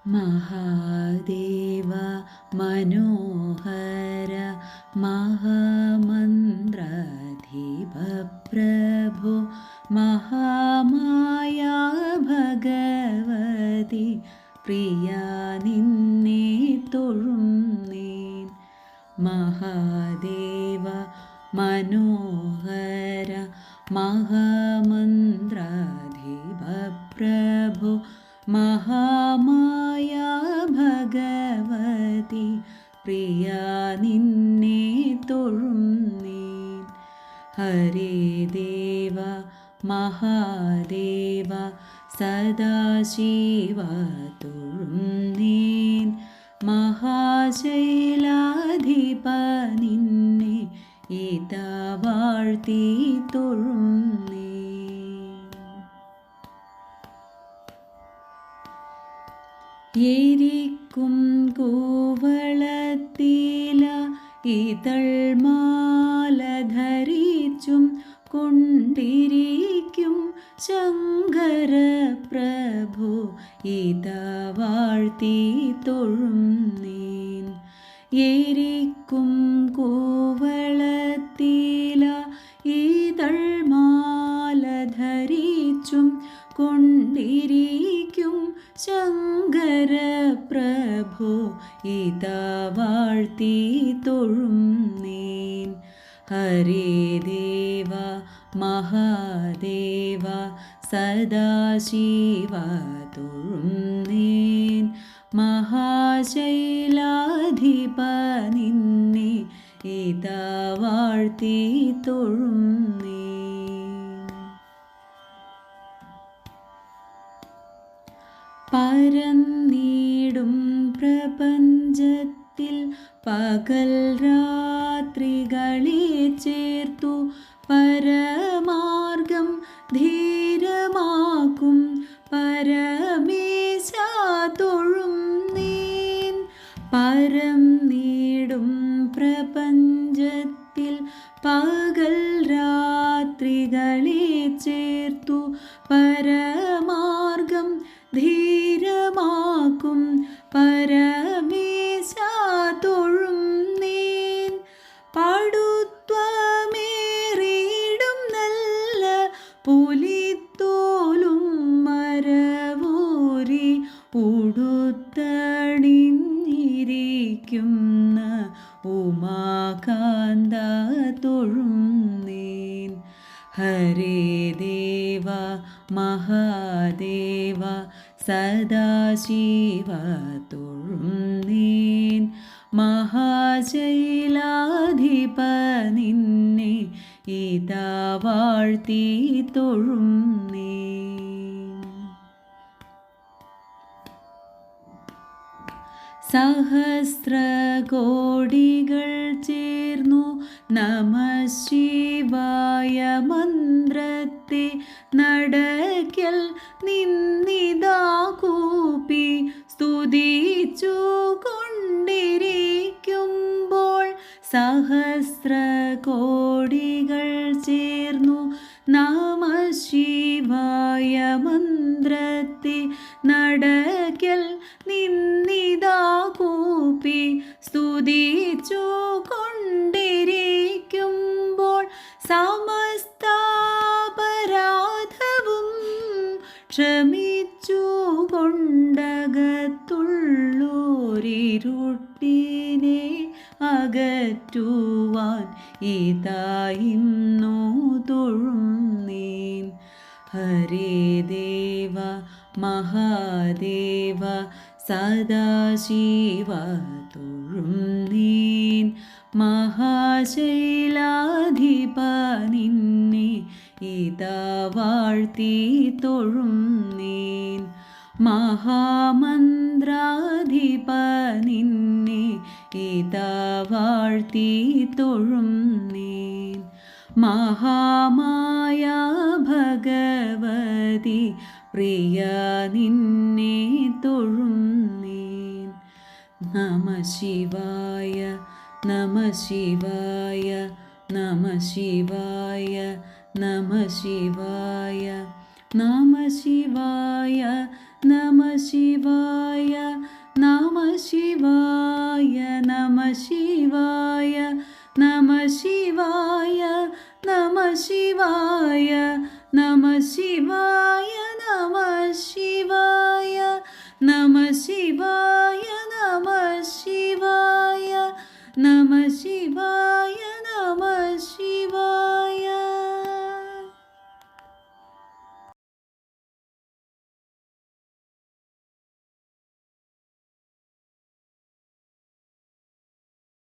महादेव मनोहर महामन्त्राधिपप्रभो महामाया भगवതി प्रिया निन्ने തൊഴുന്നേൻ महादेव मनोहर महामन्त्राधिपप्रभो महामाया भगवതി प्रिया निन्ने തൊഴുന്നേൻ हरे देव महादेव सदाशिव തൊഴുന്നേൻ महाशैलाधिप നിന്നെ ഇതാ വാഴ്ത്തി തൊഴുന്നേൻ എരിക്കും കൂവളത്തില ഇതൾമാല ധരിച്ചും കൊണ്ടിരിക്കും ശങ്കര പ്രഭു ഇതാ വാഴ്ത്തി തൊഴുന്നേൻ എരിക്കും കൂവളത്തില ഇതൾമാല ധരിച്ചും കൊണ്ടിരിക്കും ശങ്കര പ്രഭു ഇതാ വാഴ്ത്തി തൊഴുന്നേൻ ഹരേ ദേവ മഹാദേവ സദാശിവ തൊഴുന്നേൻ മഹാശൈലാധിപ നിന്നെ ഇതാ വാഴ്ത്തി തൊഴുന്നേൻ പരന്നിടും പ്രപഞ്ചത്തിൽ പകൽ രാത്രികളെ ചേർത്തു പരമാർഗം ധീരമാക്കും പരമേശ തൊഴുന്നേൻ പരന്നിടും പ്രപഞ്ചത്തിൽ പകൽ രാത്രികളെ ചേർത്തു പരമാർഗം ധീരമാക്കും പരമേശ തൊഴുന്നേൻ പടുത്വമേറിയിടും നല്ല പുലിത്തോലും മരവൂരി ഉടുത്തണിഞ്ഞിരിക്കുന്ന ഉമാകാന്ത തൊഴുന്നേൻ ഹരേ ദേവ മഹാദേവ സദാശിവ തൊഴുന്നേൻ മഹാശൈലാധിപ നിന്നെ ഇതാ വാഴ്ത്തി തൊഴുന്നേൻ സഹസ്രകോടികൾ ചേർന്നു നമഃശിവായ മന്ത്രത്തെ നടക്കൽ നിന്നിതാ കൂപ്പി സ്തുതിച്ചു കൊണ്ടിരിക്കുമ്പോൾ സഹസ്രകോടികൾ ചേർന്നു നമഃശിവായ മന്ത്രത്തെ നടക്കൽ നിന്നിതാ കൂപ്പി സ്തുതിച്ചു കൊണ്ടിരിക്കുമ്പോൾ സമസ്താപരാധവും ക്ഷമിച്ചു കൊണ്ടകത്തുള്ളോരിരുട്ടിനെ അകറ്റുവാൻ ഇതായിന്നു തൊഴുന്നേൻ ഹരേ ദേവ മഹാദേവ സദാശിവ തൊഴുന്നേൻ മഹാശൈലാധിപ നിന്നെ ഇതാ വാഴ്ത്തി തൊഴുന്നേൻ മഹാമന്ത്രാധിപ നിന്നെ ഇതാ വാഴ്ത്തി തൊഴുന്നേൻ മഹാമായ ഭഗവതി പ്രിയ നിന്നെ തൊഴുന്നേൻ നമഃശിവായ നമഃശിവായ നമഃശിവായ നമഃശിവായ നമഃശിവായ നമ ശിവായ നമ ശിവായ നമ ശിവായ നമ ശിവായ നമ ശിവായ നമ ശിവായ നമ ശിവായ നമ ശിവായ